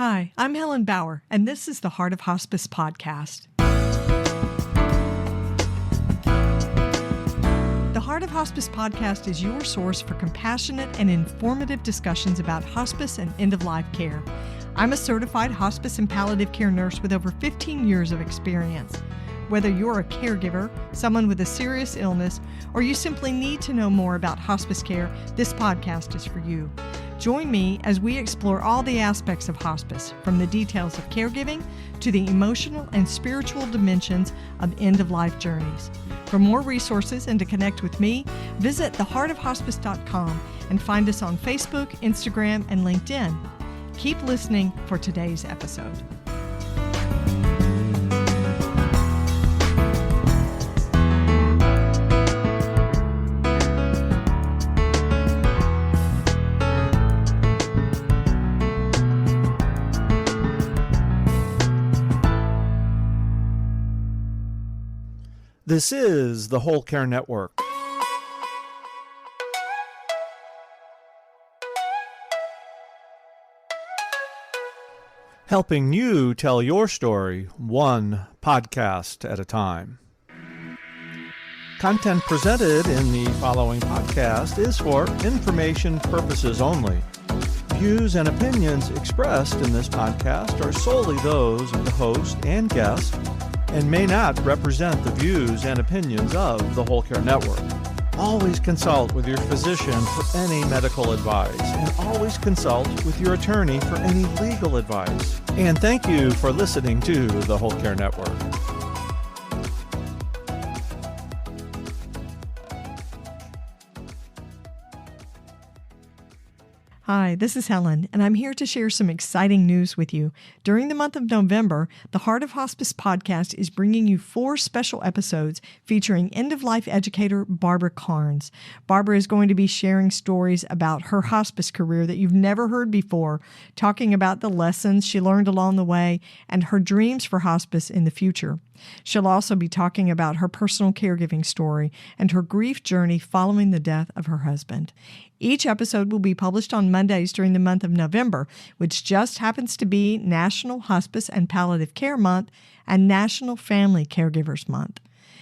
Hi, I'm Helen Bauer, and this is the Heart of Hospice podcast. The Heart of Hospice podcast is your source for compassionate and informative discussions about hospice and end-of-life care. I'm a certified hospice and palliative care nurse with over 15 years of experience. Whether you're a caregiver, someone with a serious illness, or you simply need to know more about hospice care, this podcast is for you. Join me as we explore all the aspects of hospice, from the details of caregiving to the emotional and spiritual dimensions of end-of-life journeys. For more resources and to connect with me, visit theheartofhospice.com and find us on Facebook, Instagram, and LinkedIn. Keep listening for today's episode. This is the Whole Care Network. Helping you tell your story one podcast at a time. Content presented in the following podcast is for information purposes only. Views and opinions expressed in this podcast are solely those of the host and guest and may not represent the views and opinions of the Whole Care Network. Always consult with your physician for any medical advice, and always consult with your attorney for any legal advice. And thank you for listening to the Whole Care Network. Hi, this is Helen, and I'm here to share some exciting news with you. During the month of November, the Heart of Hospice podcast is bringing you 4 special episodes featuring end-of-life educator Barbara Carnes. Barbara is going to be sharing stories about her hospice career that you've never heard before, talking about the lessons she learned along the way and her dreams for hospice in the future. She'll also be talking about her personal caregiving story and her grief journey following the death of her husband. Each episode will be published on Mondays during the month of November, which just happens to be National Hospice and Palliative Care Month and National Family Caregivers Month.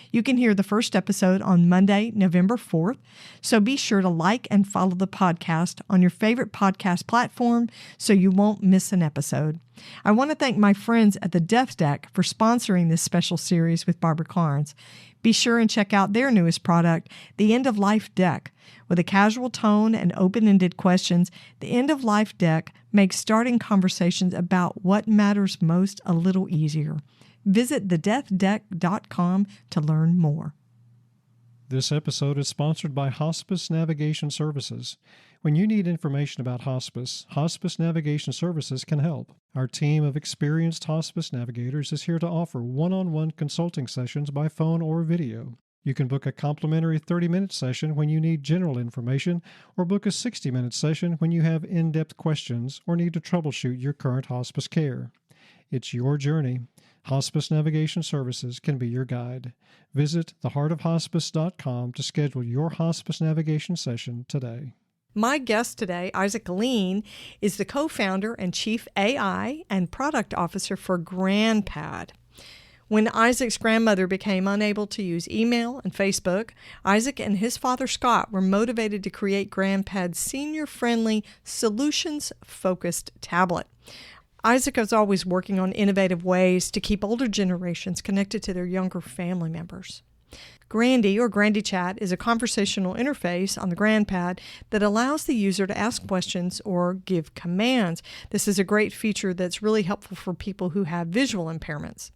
You can hear the first episode on Monday, November 4th, so be sure to like and follow the podcast on your favorite podcast platform so you won't miss an episode. I want to thank my friends at the Death Deck for sponsoring this special series with Barbara Carnes. Be sure and check out their newest product, the End of Life Deck. With a casual tone and open-ended questions, the End of Life Deck makes starting conversations about what matters most a little easier. Visit thedeathdeck.com to learn more. This episode is sponsored by Hospice Navigation Services. When you need information about hospice, Hospice Navigation Services can help. Our team of experienced hospice navigators is here to offer one-on-one consulting sessions by phone or video. You can book a complimentary 30-minute session when you need general information, or book a 60-minute session when you have in-depth questions or need to troubleshoot your current hospice care. It's your journey. Hospice Navigation Services can be your guide. Visit theheartofhospice.com to schedule your hospice navigation session today. My guest today, Isaac Lien, is the co-founder and chief AI and product officer for GrandPad. When Isaac's grandmother became unable to use email and Facebook, Isaac and his father Scott were motivated to create GrandPad's senior-friendly, solutions-focused tablet. Isaac is always working on innovative ways to keep older generations connected to their younger family members. Grandie, or Grandie Chat, is a conversational interface on the GrandPad that allows the user to ask questions or give commands. This is a great feature that's really helpful for people who have visual impairments.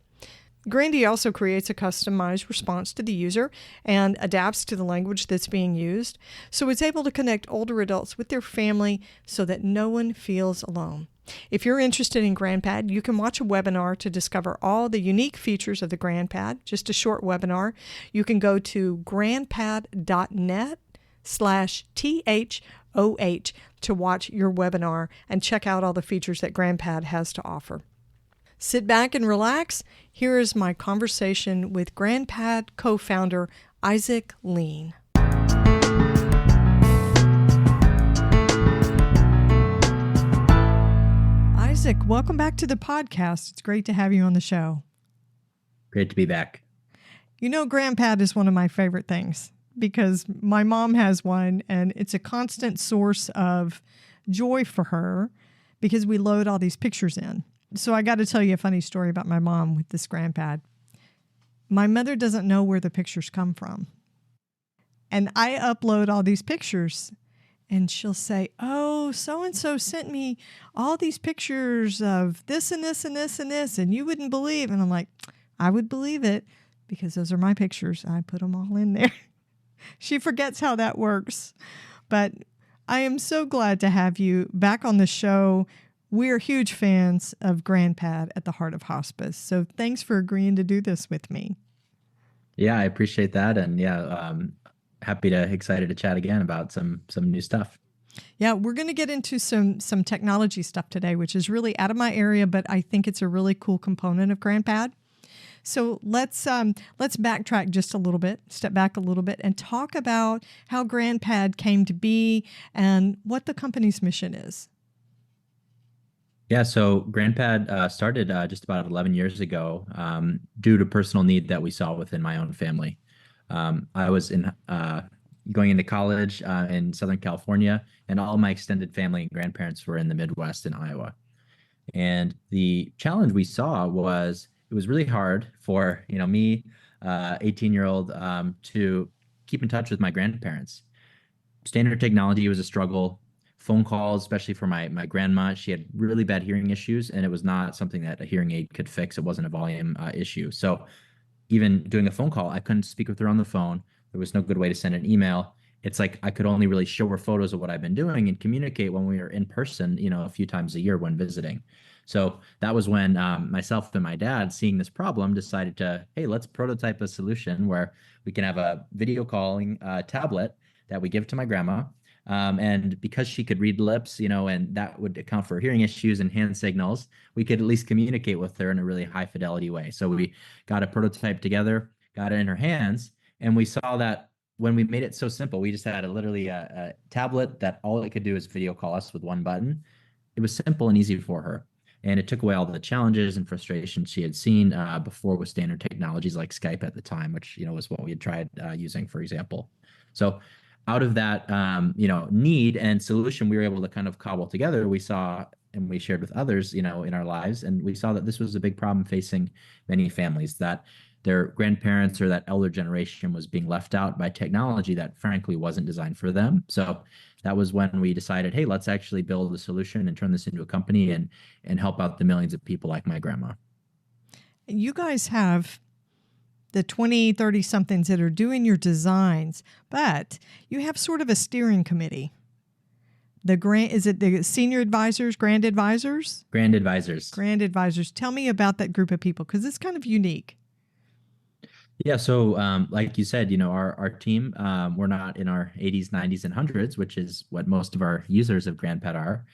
Grandie also creates a customized response to the user and adapts to the language that's being used, so it's able to connect older adults with their family so that no one feels alone. If you're interested in GrandPad, you can watch a webinar to discover all the unique features of the GrandPad, just a short webinar. You can go to grandpad.net/THOH to watch your webinar and check out all the features that GrandPad has to offer. Sit back and relax. Here is my conversation with GrandPad co-founder Isaac Lien. Isaac, welcome back to the podcast. It's great to have you on the show. Great to be back. You know, GrandPad is one of my favorite things because my mom has one and it's a constant source of joy for her because we load all these pictures in. So I got to tell you a funny story about my mom with this GrandPad. My mother doesn't know where the pictures come from. And I upload all these pictures and she'll say, oh, so-and-so sent me all these pictures of this and this and this and this, and you wouldn't believe. And I'm like, I would believe it because those are my pictures. I put them all in there. She forgets how that works. But I am so glad to have you back on the show. We're huge fans of GrandPad at the Heart of Hospice. So thanks for agreeing to do this with me. Yeah, I appreciate that. And excited to chat again about some new stuff. Yeah, we're going to get into some technology stuff today, which is really out of my area, but I think it's a really cool component of GrandPad. So let's backtrack just a little bit, step back a little bit, and talk about how GrandPad came to be and what the company's mission is. Yeah, so GrandPad started just about 11 years ago due to personal need that we saw within my own family. I was going into college in Southern California, and all my extended family and grandparents were in the Midwest in Iowa. And the challenge we saw was it was really hard for me, 18-year-old, to keep in touch with my grandparents. Standard technology was a struggle. Phone calls, especially for my grandma, she had really bad hearing issues, and it was not something that a hearing aid could fix. It wasn't a volume issue. So even doing a phone call, I couldn't speak with her on the phone. There was no good way to send an email. It's like I could only really show her photos of what I've been doing and communicate when we were in person, a few times a year when visiting. So that was when myself and my dad, seeing this problem, decided to, hey, let's prototype a solution where we can have a video calling tablet that we give to my grandma. And because she could read lips, and that would account for hearing issues and hand signals, we could at least communicate with her in a really high fidelity way. So we got a prototype together, got it in her hands, and we saw that when we made it so simple, we just had literally a tablet that all it could do is video call us with one button. It was simple and easy for her. And it took away all the challenges and frustrations she had seen before with standard technologies like Skype at the time, which, was what we had tried using, for example. So out of that, need and solution we were able to kind of cobble together, we saw and we shared with others, in our lives. And we saw that this was a big problem facing many families, that their grandparents or that elder generation was being left out by technology that frankly wasn't designed for them. So that was when we decided, hey, let's actually build a solution and turn this into a company and help out the millions of people like my grandma. You guys have the 20, 30 somethings that are doing your designs, but you have sort of a steering committee. Is it the senior advisors, grand advisors? Grand advisors. Grand advisors. Tell me about that group of people, because it's kind of unique. Yeah, so like you said, our team, we're not in our 80s, 90s, and 100s, which is what most of our users of GrandPad are.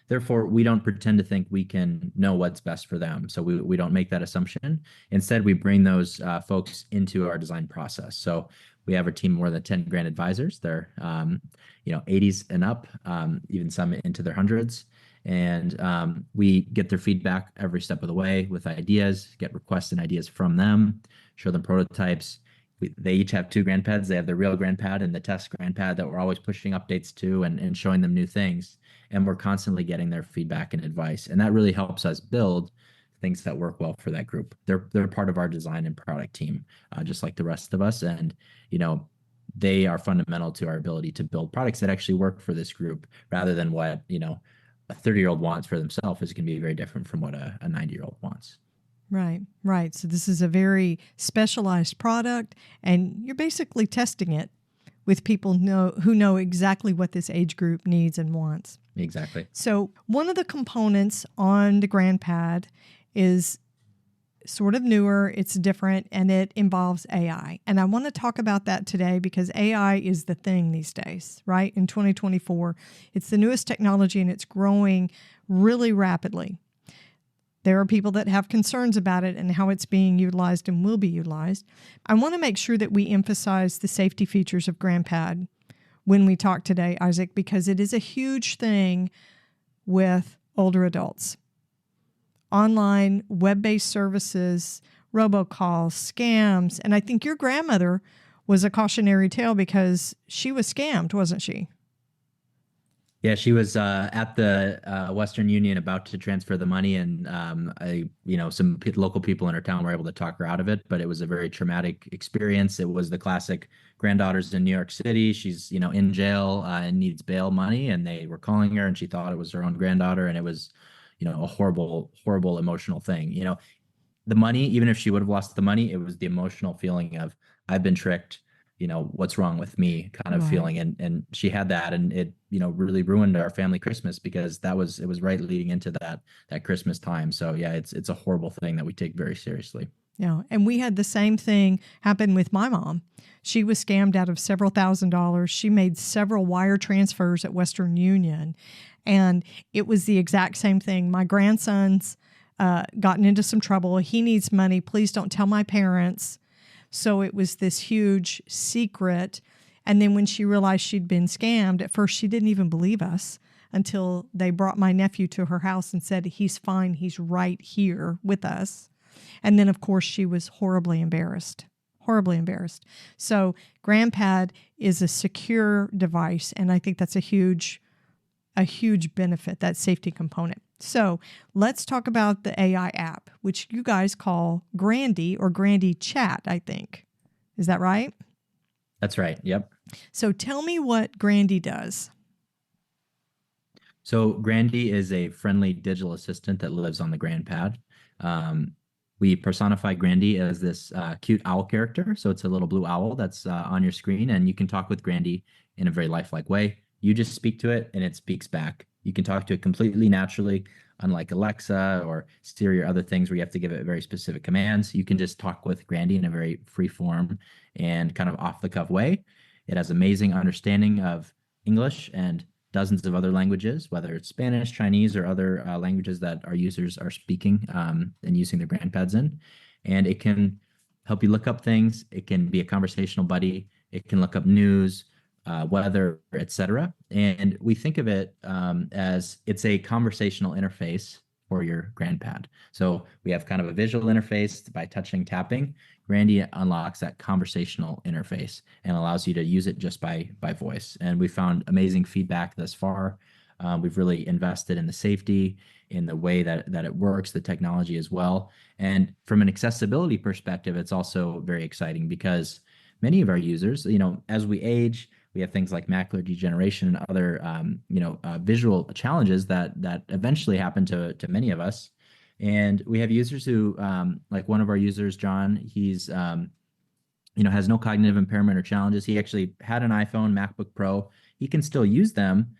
Therefore, we don't pretend to think we can know what's best for them. So we don't make that assumption. Instead, we bring those folks into our design process. So we have a team more than 10 grand advisors. They're 80s and up, even some into their hundreds. And we get their feedback every step of the way with ideas, get requests and ideas from them, show them prototypes. They each have two GrandPads. They have the real GrandPad and the test GrandPad that we're always pushing updates to and showing them new things. And we're constantly getting their feedback and advice. And that really helps us build things that work well for that group. They're part of our design and product team, just like the rest of us. And, they are fundamental to our ability to build products that actually work for this group rather than what, a 30-year-old wants for themselves is going to be very different from what a 90-year-old wants. Right, right. So this is a very specialized product, and you're basically testing it with people who know exactly what this age group needs and wants. Exactly. So one of the components on the GrandPad is sort of newer, it's different, and it involves AI. And I want to talk about that today because AI is the thing these days, right? In 2024, it's the newest technology and it's growing really rapidly. There are people that have concerns about it and how it's being utilized and will be utilized. I want to make sure that we emphasize the safety features of GrandPad when we talk today, Isaac, because it is a huge thing with older adults. Online, web-based services, robocalls, scams. And I think your grandmother was a cautionary tale because she was scammed, wasn't she? Yeah, she was at the Western Union about to transfer the money, and some local people in her town were able to talk her out of it. But it was a very traumatic experience. It was the classic granddaughter's in New York City. She's in jail and needs bail money, and they were calling her, and she thought it was her own granddaughter, and it was a horrible, horrible emotional thing. The money, even if she would have lost the money, it was the emotional feeling of I've been tricked. What's wrong with me kind of Right. feeling. And she had that, and it, really ruined our family Christmas because it was right leading into that Christmas time. So yeah, it's a horrible thing that we take very seriously. Yeah. And we had the same thing happen with my mom. She was scammed out of several $1,000s. She made several wire transfers at Western Union. And it was the exact same thing. My grandson's gotten into some trouble. He needs money. Please don't tell my parents. So it was this huge secret. And then when she realized she'd been scammed, at first she didn't even believe us until they brought my nephew to her house and said, he's fine. He's right here with us. And then, of course, she was horribly embarrassed. So GrandPad is a secure device. And I think that's a huge benefit, that safety component. So let's talk about the AI app, which you guys call Grandie or Grandie Chat, I think. Is that right? That's right. Yep. So tell me what Grandie does. So Grandie is a friendly digital assistant that lives on the GrandPad. We personify Grandie as this cute owl character. So it's a little blue owl that's on your screen, and you can talk with Grandie in a very lifelike way. You just speak to it and it speaks back. You can talk to it completely naturally, unlike Alexa or Siri or other things where you have to give it very specific commands. You can just talk with Grandie in a very free form and kind of off the cuff way. It has amazing understanding of English and dozens of other languages, whether it's Spanish, Chinese, or other languages that our users are speaking and using their GrandPads in. And it can help you look up things. It can be a conversational buddy. It can look up news, weather, etc. And we think of it as it's a conversational interface for your GrandPad. So we have kind of a visual interface by touching, tapping. Grandie unlocks that conversational interface and allows you to use it just by voice. And we found amazing feedback thus far. We've really invested in the safety, in the way that it works, the technology as well. And from an accessibility perspective, it's also very exciting because many of our users, as we age, we have things like macular degeneration and other, visual challenges that eventually happen to many of us. And we have users who, like one of our users, John, he's, has no cognitive impairment or challenges. He actually had an iPhone, MacBook Pro. He can still use them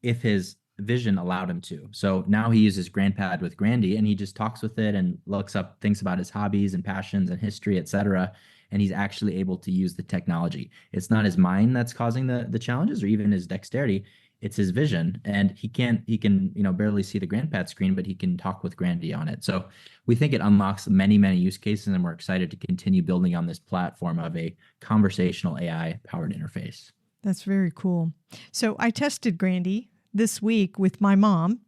if his vision allowed him to. So now he uses GrandPad with Grandie, and he just talks with it and looks up things about his hobbies and passions and history, etc. And he's actually able to use the technology. It's not his mind that's causing the challenges or even his dexterity. It's his vision, and he can barely see the GrandPad screen, but he can talk with Grandie on it. So we think it unlocks many, many use cases, and we're excited to continue building on this platform of a conversational AI powered interface. That's very cool. So I tested Grandie this week with my mom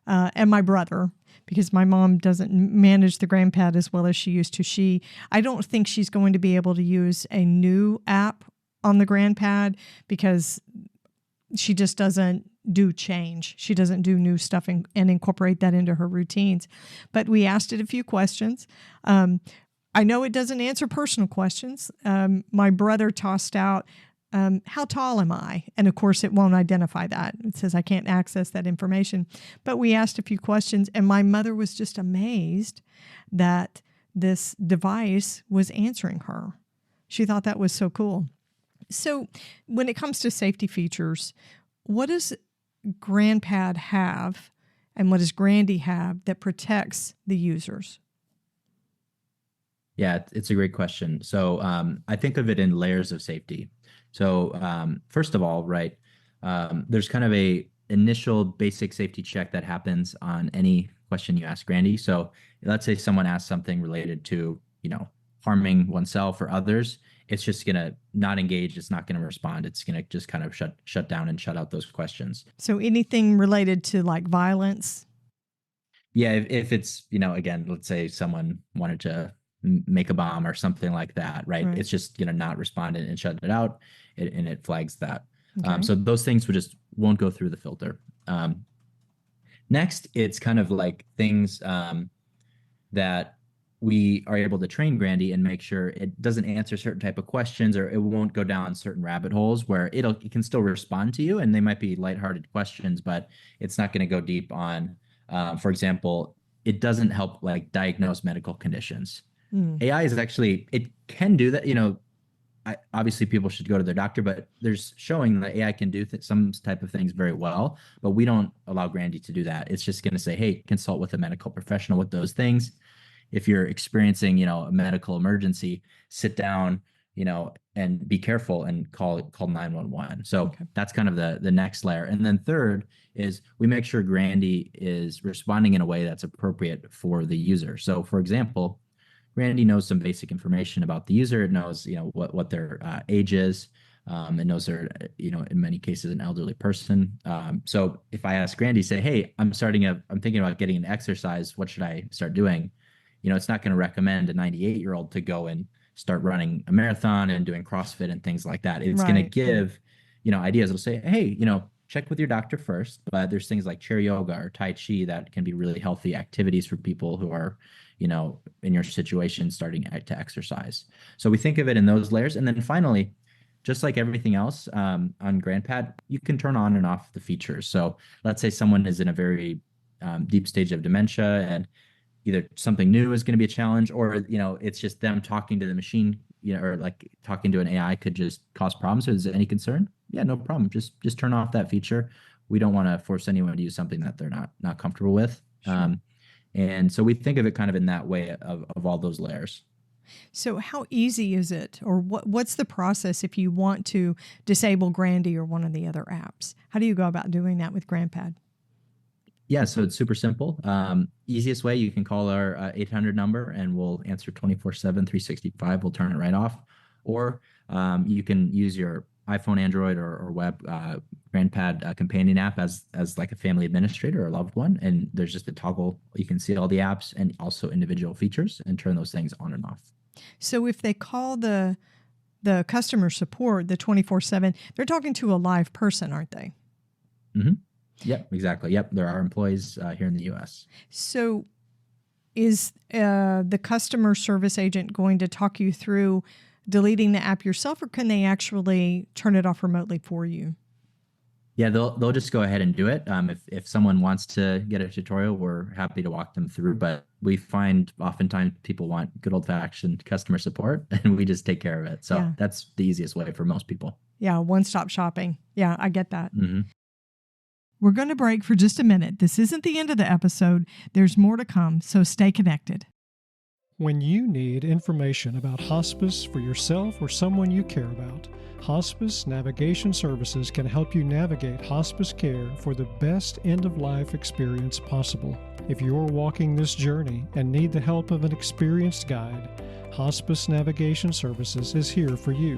and my brother, because my mom doesn't manage the GrandPad as well as she used to. I don't think she's going to be able to use a new app on the GrandPad because she just doesn't do change. She doesn't do new stuff and incorporate that into her routines. But we asked it a few questions. I know it doesn't answer personal questions. My brother tossed out, how tall am I? And of course, it won't identify that. It says I can't access that information. But we asked a few questions, and my mother was just amazed that this device was answering her. She thought that was so cool. So when it comes to safety features, what does GrandPad have and what does Grandie have that protects the users? Yeah, it's a great question. So I think of it in layers of safety. So first of all, right, there's kind of a initial basic safety check that happens on any question you ask Grandie. So let's say someone asks something related to, harming oneself or others. It's just going to not engage. It's not going to respond. It's going to just kind of shut down and shut out those questions. So anything related to like violence Yeah, if it's, again, let's say someone wanted to make a bomb or something like that, right? Right. It's just not responding and shut it out, and it flags that. Okay. So those things won't go through the filter. Next, it's kind of like things that we are able to train Grandie and make sure it doesn't answer certain type of questions, or it won't go down certain rabbit holes where it can still respond to you, and they might be lighthearted questions, but it's not going to go deep on, for example, it doesn't help like diagnose medical conditions. Mm. AI is actually, it can do that. Obviously people should go to their doctor, but there's showing that AI can do some type of things very well, but we don't allow Grandie to do that. It's just going to say, hey, consult with a medical professional with those things. If you're experiencing, a medical emergency, sit down, and be careful and call 911. So Okay. that's kind of the next layer. And then third is we make sure Grandie is responding in a way that's appropriate for the user. So for example, Grandie knows some basic information about the user. It knows, what their age is. It knows they're, in many cases, an elderly person. So if I ask Grandie, say, hey, I'm thinking about getting an exercise. What should I start doing? It's not going to recommend a 98-year-old to go and start running a marathon and doing CrossFit and things like that. It's going to give, ideas. It'll say, hey, check with your doctor first, but there's things like chair yoga or Tai Chi that can be really healthy activities for people who are, in your situation, starting to exercise. So we think of it in those layers. And then finally, just like everything else on GrandPad, you can turn on and off the features. So let's say someone is in a very deep stage of dementia, and either something new is going to be a challenge, or it's just them talking to the machine, or like talking to an AI could just cause problems. So is there any concern? Yeah, no problem. Just turn off that feature. We don't want to force anyone to use something that they're not comfortable with. Sure. And so we think of it kind of in that way of all those layers. So how easy is it, or what's the process if you want to disable Grandie or one of the other apps? How do you go about doing that with GrandPad? Yeah, so it's super simple. Easiest way, you can call our 800 number and we'll answer 24/7, 365. We'll turn it right off. Or you can use your iPhone, Android, or web GrandPad companion app as like a family administrator or a loved one. And there's just a toggle. You can see all the apps and also individual features and turn those things on and off. So if they call the customer support, the 24/7, they're talking to a live person, aren't they? Mm-hmm. Yep, exactly. Yep, there are employees here in the U.S. So is the customer service agent going to talk you through deleting the app yourself, or can they actually turn it off remotely for you? Yeah, they'll just go ahead and do it. If someone wants to get a tutorial, we're happy to walk them through. But we find oftentimes people want good old-fashioned customer support, and we just take care of it. So Yeah. That's the easiest way for most people. Yeah, one-stop shopping. Yeah, I get that. Mm-hmm. We're going to break for just a minute. This isn't the end of the episode. There's more to come, so stay connected. When you need information about hospice for yourself or someone you care about, Hospice Navigation Services can help you navigate hospice care for the best end-of-life experience possible. If you're walking this journey and need the help of an experienced guide, Hospice Navigation Services is here for you.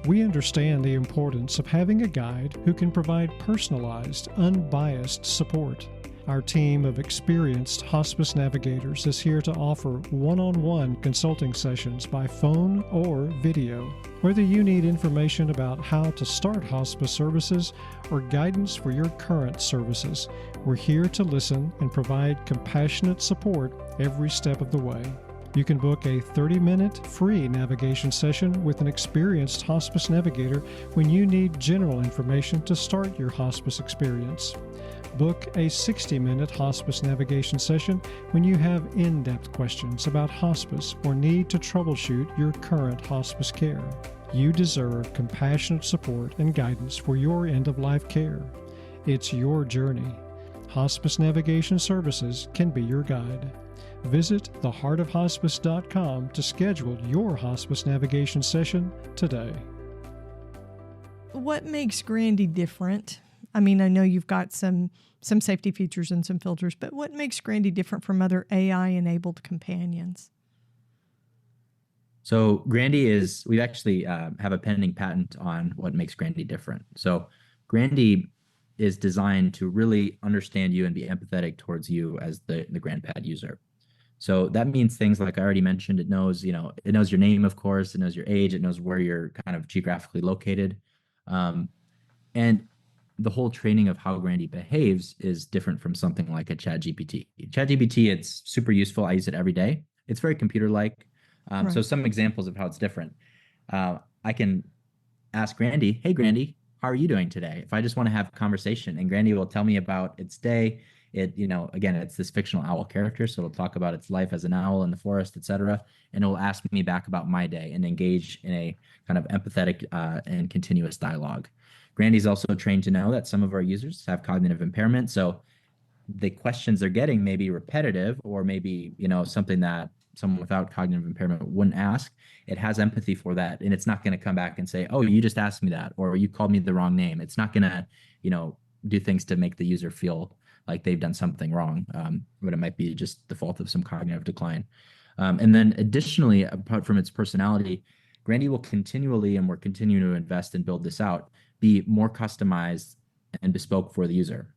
We understand the importance of having a guide who can provide personalized, unbiased support. Our team of experienced hospice navigators is here to offer one-on-one consulting sessions by phone or video. Whether you need information about how to start hospice services or guidance for your current services, we're here to listen and provide compassionate support every step of the way. You can book a 30-minute free navigation session with an experienced hospice navigator when you need general information to start your hospice experience. Book a 60-minute hospice navigation session when you have in-depth questions about hospice or need to troubleshoot your current hospice care. You deserve compassionate support and guidance for your end-of-life care. It's your journey. Hospice Navigation Services can be your guide. Visit theheartofhospice.com to schedule your hospice navigation session today. What makes Grandie different? I mean, I know you've got some safety features and some filters, but what makes Grandie different from other AI-enabled companions? So Grandie we actually have a pending patent on what makes Grandie different. So Grandie is designed to really understand you and be empathetic towards you as the GrandPad user. So that means things like I already mentioned. It knows, it knows your name, of course. It knows your age. It knows where you're kind of geographically located. And the whole training of how Grandie behaves is different from something like a ChatGPT. ChatGPT, it's super useful. I use it every day. It's very computer-like. Right. So some examples of how it's different. I can ask Grandie, hey, Grandie, how are you doing today? If I just want to have a conversation, and Grandie will tell me about its day. Again, it's this fictional owl character, so it'll talk about its life as an owl in the forest, etc. And it'll ask me back about my day and engage in a kind of empathetic and continuous dialogue. Grandie's also trained to know that some of our users have cognitive impairment, so the questions they're getting may be repetitive or maybe, something that someone without cognitive impairment wouldn't ask. It has empathy for that. And it's not going to come back and say, oh, you just asked me that, or you called me the wrong name. It's not going to, do things to make the user feel like they've done something wrong. But it might be just the fault of some cognitive decline. And then additionally, apart from its personality, Grandie will continually, and we're continuing to invest and build this out, be more customized and bespoke for the user.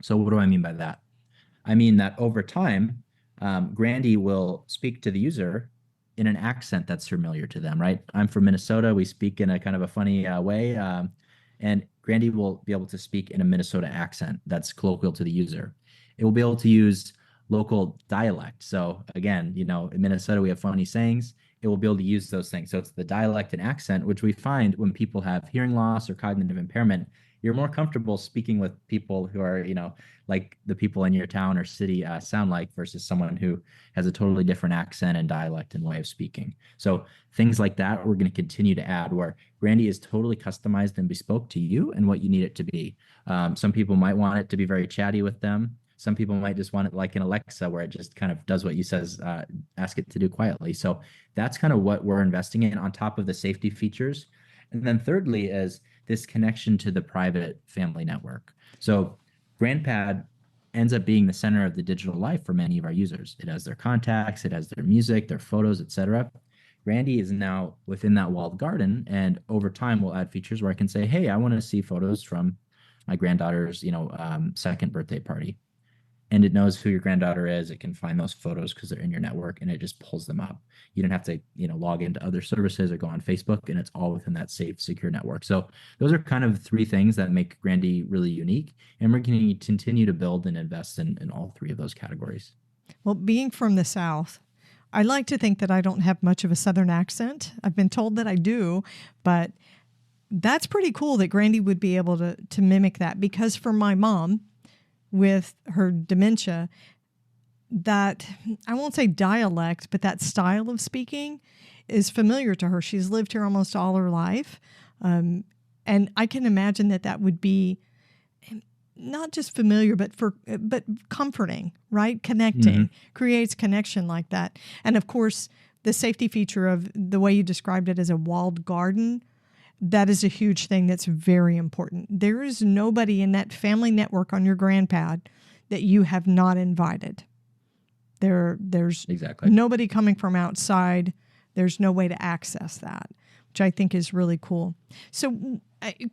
So what do I mean by that? I mean that over time, Grandie will speak to the user in an accent that's familiar to them, right? I'm from Minnesota. We speak in a kind of a funny way. And Grandie will be able to speak in a Minnesota accent that's colloquial to the user. It will be able to use local dialect. So again, in Minnesota, we have funny sayings. It will be able to use those things. So it's the dialect and accent, which we find when people have hearing loss or cognitive impairment, you're more comfortable speaking with people who are, like the people in your town or city sound like, versus someone who has a totally different accent and dialect and way of speaking. So things like that, we're going to continue to add, where Grandie is totally customized and bespoke to you and what you need it to be. Some people might want it to be very chatty with them. Some people might just want it like an Alexa, where it just kind of does what you ask it to do quietly. So that's kind of what we're investing in on top of the safety features. And then thirdly is this connection to the private family network. So GrandPad ends up being the center of the digital life for many of our users. It has their contacts, it has their music, their photos, etc. Grandie is now within that walled garden, and over time we'll add features where I can say, hey, I want to see photos from my granddaughter's, second birthday party. And it knows who your granddaughter is. It can find those photos because they're in your network, and it just pulls them up. You don't have to, log into other services or go on Facebook, and it's all within that safe, secure network. So those are kind of three things that make Grandie really unique. And we're going to continue to build and invest in all three of those categories. Well, being from the South, I like to think that I don't have much of a Southern accent. I've been told that I do, but that's pretty cool that Grandie would be able to mimic that, because for my mom, with her dementia, that, I won't say dialect, but that style of speaking is familiar to her. She's lived here almost all her life. And I can imagine that would be not just familiar, but comforting, right? Connecting, creates connection like that. And of course, the safety feature of the way you described it as a walled garden, that is a huge thing that's very important. There is nobody in that family network on your GrandPad that you have not invited. There's exactly nobody coming from outside. There's no way to access that, which I think is really cool. So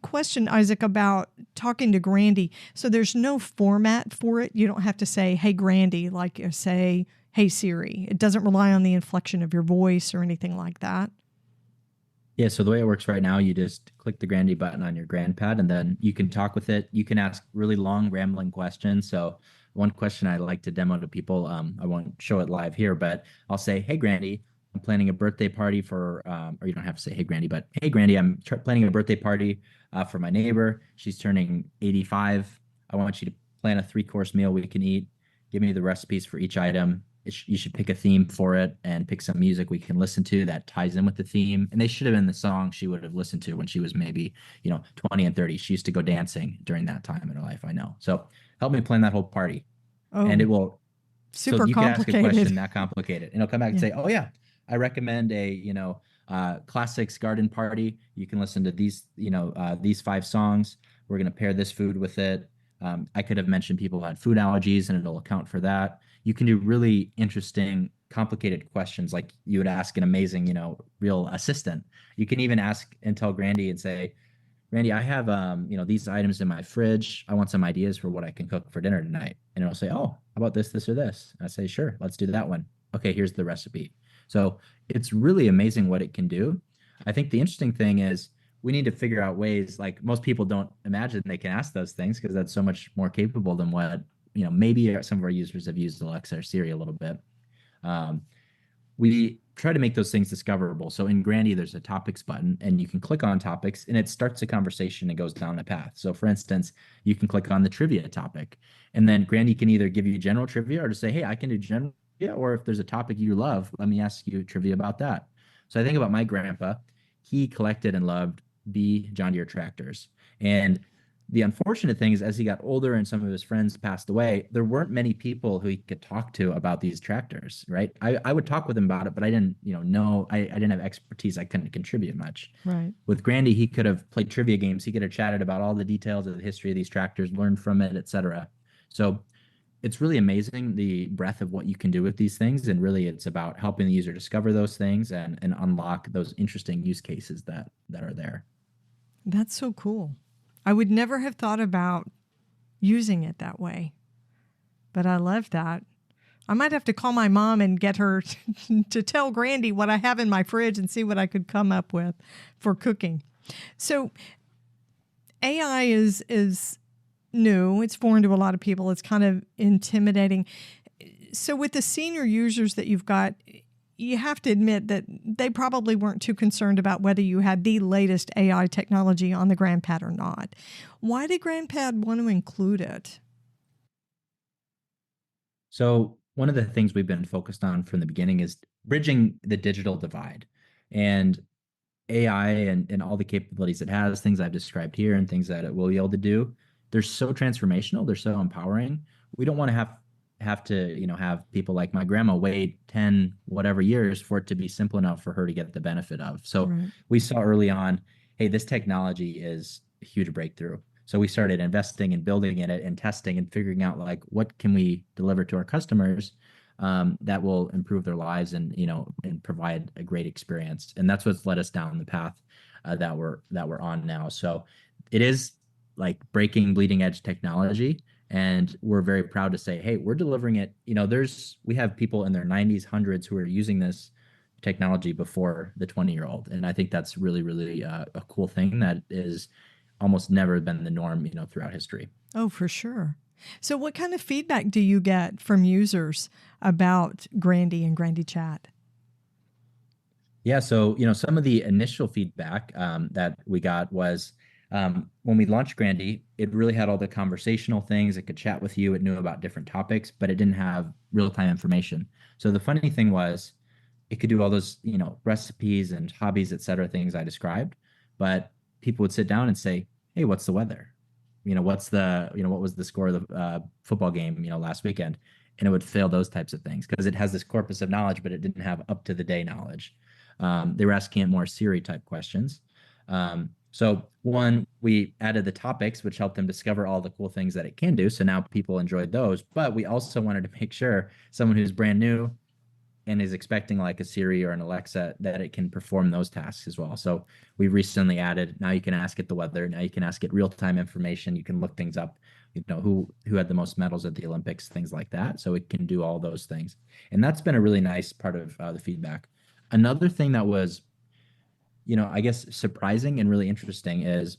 question, Isaac, about talking to Grandie. So there's no format for it. You don't have to say, hey, Grandie, like you say, hey, Siri. It doesn't rely on the inflection of your voice or anything like that. Yeah, so the way it works right now, you just click the Grandie button on your GrandPad, and then you can talk with it. You can ask really long, rambling questions. So one question I like to demo to people, I won't show it live here, but I'll say, hey, Grandie, I'm planning a birthday party for, or you don't have to say, hey, Grandie, but hey, Grandie, I'm planning a birthday party for my neighbor. She's turning 85. I want you to plan a 3-course meal we can eat. Give me the recipes for each item. You should pick a theme for it and pick some music we can listen to that ties in with the theme. And they should have been the song she would have listened to when she was maybe, 20 and 30. She used to go dancing during that time in her life, I know. So help me plan that whole party. Oh, and it will. Super so you complicated. can ask a question that complicated. And it'll come back and say, oh, yeah, I recommend a, classics garden party. You can listen to these, these 5 songs. We're going to pair this food with it. I could have mentioned people had food allergies, and it'll account for that. You can do really interesting, complicated questions like you would ask an amazing, real assistant. You can even ask and tell Grandie and say, Randy, I have these items in my fridge. I want some ideas for what I can cook for dinner tonight. And it'll say, "Oh, how about this or this?" I say, "Sure, let's do that one." Okay, here's the recipe. So it's really amazing what it can do. I think the interesting thing is we need to figure out ways, like most people don't imagine they can ask those things because that's so much more capable than what, maybe some of our users have used Alexa or Siri a little bit. Um, we try to make those things discoverable. So in Grandie, there's a topics button, and you can click on topics, and it starts a conversation and goes down a path. So for instance, you can click on the trivia topic, and then Grandie can either give you general trivia or to say, "Hey, I can do general trivia," or if there's a topic you love, let me ask you trivia about that. So I think about my grandpa. He collected and loved B John Deere tractors. And the unfortunate thing is, as he got older and some of his friends passed away, there weren't many people who he could talk to about these tractors, right? I would talk with him about it, but I didn't, know, I didn't have expertise. I couldn't contribute much. Right. With Grandie, he could have played trivia games. He could have chatted about all the details of the history of these tractors, learned from it, etc. So it's really amazing the breadth of what you can do with these things. And really, it's about helping the user discover those things and unlock those interesting use cases that are there. That's so cool. I would never have thought about using it that way, but I love that. I might have to call my mom and get her to tell Grandie what I have in my fridge and see what I could come up with for cooking. So AI is new. It's foreign to a lot of people. It's kind of intimidating. So with the senior users that you've got, you have to admit that they probably weren't too concerned about whether you had the latest AI technology on the GrandPad or not. Why did GrandPad want to include it? So one of the things we've been focused on from the beginning is bridging the digital divide. And AI and all the capabilities it has, things I've described here and things that it will be able to do, they're so transformational, they're so empowering. We don't want to have to, have people like my grandma wait 10 whatever years for it to be simple enough for her to get the benefit of. So Right. we saw early on, hey, this technology is a huge breakthrough. So we started investing and building in it and testing and figuring out like what can we deliver to our customers that will improve their lives and and provide a great experience. And that's what's led us down the path that we're on now. So it is like breaking bleeding edge technology. And we're very proud to say, hey, we're delivering it. We have people in their 90s, hundreds who are using this technology before the 20-year-old. And I think that's really, really a cool thing that is almost never been the norm, throughout history. Oh, for sure. So what kind of feedback do you get from users about Grandie and Grandie Chat? Yeah, so some of the initial feedback that we got was when we launched Grandie, it really had all the conversational things. It could chat with you. It knew about different topics, but it didn't have real-time information. So the funny thing was, it could do all those recipes and hobbies, etc., things I described, but people would sit down and say, "Hey, what's the weather? What was the score of the football game last weekend?" And it would fail those types of things because it has this corpus of knowledge, but it didn't have up to the day knowledge. They were asking it more Siri type questions. So one, we added the topics, which helped them discover all the cool things that it can do. So now people enjoyed those, but we also wanted to make sure someone who's brand new and is expecting like a Siri or an Alexa that it can perform those tasks as well. So we recently added, now you can ask it the weather. Now you can ask it real-time information. You can look things up, who had the most medals at the Olympics, things like that. So it can do all those things. And that's been a really nice part of the feedback. Another thing that was, I guess surprising and really interesting is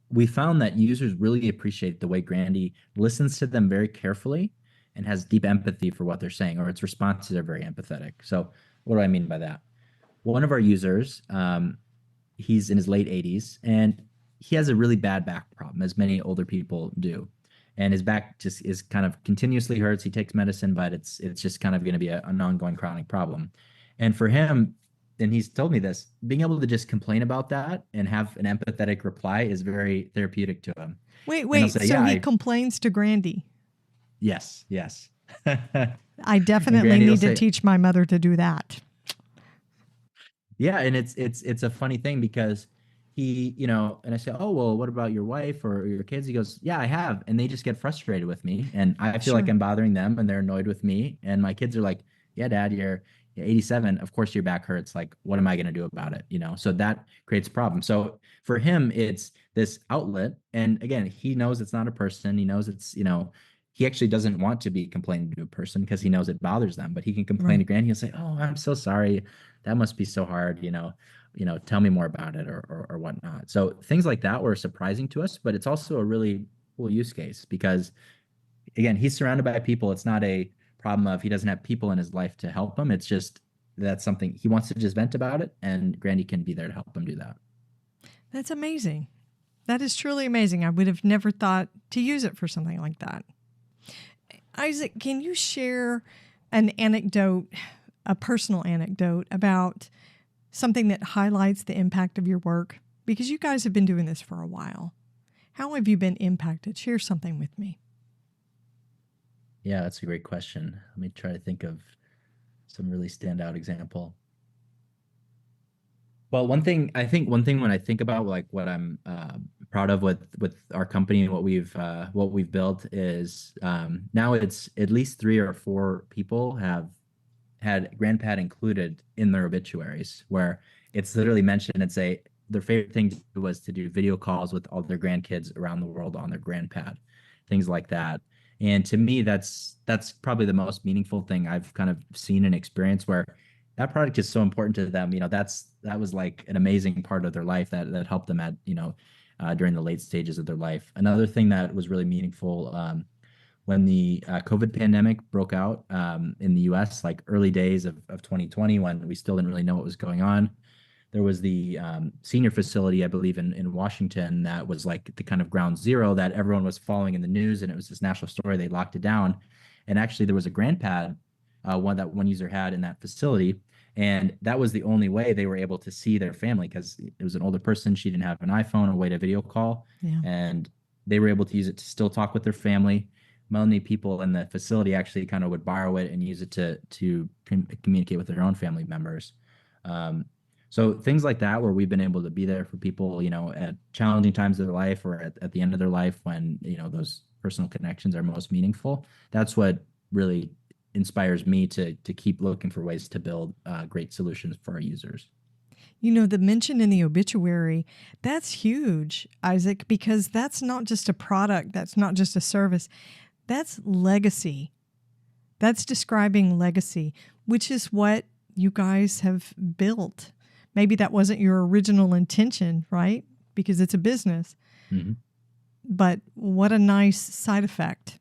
we found that users really appreciate the way Grandie listens to them very carefully and has deep empathy for what they're saying, or its responses are very empathetic. So what do I mean by that? One of our users, he's in his late 80s, and he has a really bad back problem, as many older people do. And his back just is kind of continuously hurts. He takes medicine, but it's just kind of going to be an ongoing chronic problem. And for him, and he's told me this, being able to just complain about that and have an empathetic reply is very therapeutic to him. Wait. Say, so he complains to Grandie? Yes. I definitely need to teach my mother to do that. Yeah, and it's a funny thing because he, and I say, "Oh, well, what about your wife or your kids?" He goes, "Yeah, I have." And they just get frustrated with me, and I feel like I'm bothering them, and they're annoyed with me. And my kids are like, "Yeah, Dad, 87, of course your back hurts. Like, what am I going to do about it? So that creates a problem. So for him, it's this outlet. And again, he knows it's not a person. He knows it's, he actually doesn't want to be complaining to a person because he knows it bothers them, but he can complain to Grandie. He'll say, "Oh, I'm so sorry. That must be so hard. Tell me more about it or whatnot." So things like that were surprising to us, but it's also a really cool use case because again, he's surrounded by people. It's not a problem of he doesn't have people in his life to help him. It's just that's something he wants to just vent about it, and Grandie can be there to help him do that. That's amazing. That is truly amazing. I would have never thought to use it for something like that. Isaac, can you share an anecdote, a personal anecdote about something that highlights the impact of your work? Because you guys have been doing this for a while. How have you been impacted? Share something with me. Yeah, that's a great question. Let me try to think of some really standout example. Well, one thing when I think about like what I'm proud of with our company and what we've built is now it's at least 3 or 4 people have had GrandPad included in their obituaries, where it's literally mentioned and say their favorite thing to do was to do video calls with all their grandkids around the world on their GrandPad, things like that. And to me, that's probably the most meaningful thing I've kind of seen and experienced, where that product is so important to them. That was like an amazing part of their life that helped them at, during the late stages of their life. Another thing that was really meaningful, when the COVID pandemic broke out in the US, like early days of 2020, when we still didn't really know what was going on, there was the senior facility, I believe, in Washington that was like the kind of ground zero that everyone was following in the news. And it was this national story. They locked it down. And actually, there was a GrandPad, one that one user had in that facility. And that was the only way they were able to see their family, because it was an older person. She didn't have an iPhone or way to video call. Yeah. And they were able to use it to still talk with their family. Many people in the facility actually kind of would borrow it and use it to communicate with their own family members. So things like that, where we've been able to be there for people, at challenging times of their life or at the end of their life when, those personal connections are most meaningful. That's what really inspires me to keep looking for ways to build great solutions for our users. The mention in the obituary, that's huge, Isaac, because that's not just a product. That's not just a service. That's legacy. That's describing legacy, which is what you guys have built. Maybe that wasn't your original intention, right? Because it's a business. Mm-hmm. But what a nice side effect.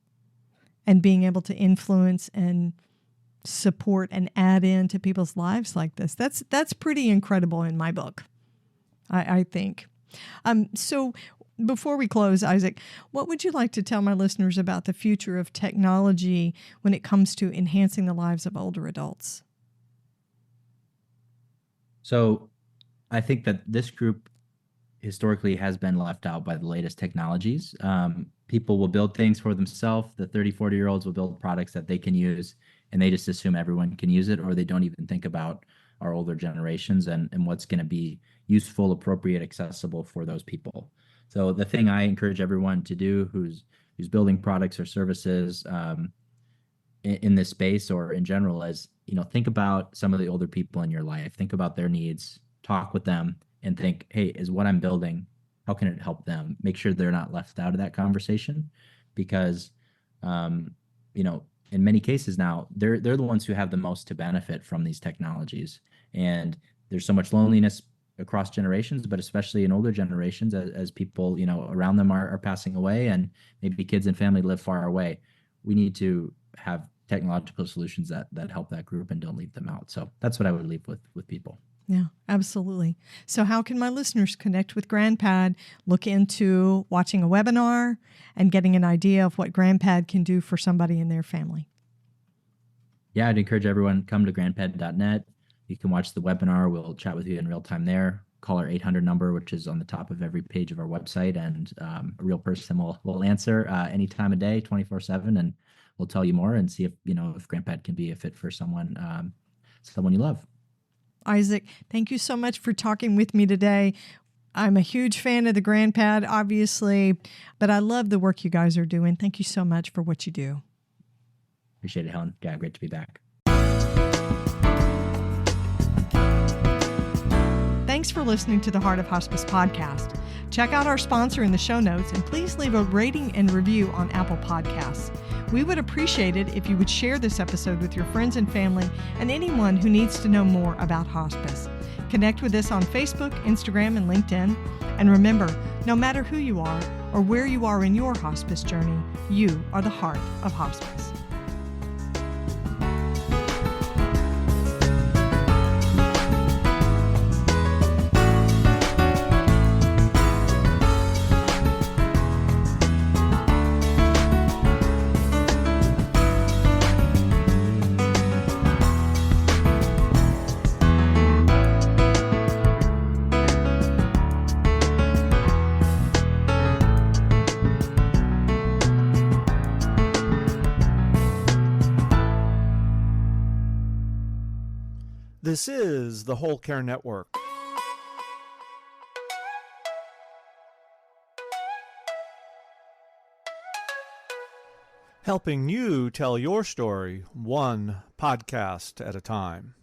And being able to influence and support and add into people's lives like this. That's pretty incredible in my book, I think. So before we close, Isaac, what would you like to tell my listeners about the future of technology when it comes to enhancing the lives of older adults? So I think that this group historically has been left out by the latest technologies. People will build things for themselves. The 30, 40-year-olds will build products that they can use, and they just assume everyone can use it, or they don't even think about our older generations and what's going to be useful, appropriate, accessible for those people. So the thing I encourage everyone to do who's building products or services in this space or in general is, think about some of the older people in your life. Think about their needs, talk with them, and think, hey, is what I'm building, how can it help them? Make sure they're not left out of that conversation, because, in many cases now, they're the ones who have the most to benefit from these technologies. And there's so much loneliness across generations, but especially in older generations, as people, around them are passing away, and maybe kids and family live far away. We need to have technological solutions that help that group and don't leave them out. So that's what I would leave with people. Yeah, absolutely. So how can my listeners connect with GrandPad, look into watching a webinar, and getting an idea of what GrandPad can do for somebody in their family? Yeah, I'd encourage everyone, come to grandpad.net. You can watch the webinar. We'll chat with you in real time there. Call our 800 number, which is on the top of every page of our website, and a real person will answer any time of day, 24/7, and we'll tell you more and see if GrandPad can be a fit for someone you love. Isaac, thank you so much for talking with me today. I'm a huge fan of the GrandPad, obviously, but I love the work you guys are doing. Thank you so much for what you do. Appreciate it, Helen. Yeah, great to be back. Thanks for listening to the Heart of Hospice podcast. Check out our sponsor in the show notes and please leave a rating and review on Apple Podcasts. We would appreciate it if you would share this episode with your friends and family and anyone who needs to know more about hospice. Connect with us on Facebook, Instagram, and LinkedIn. And remember, no matter who you are or where you are in your hospice journey, you are the heart of hospice. This is the Whole Care Network. Helping you tell your story one podcast at a time.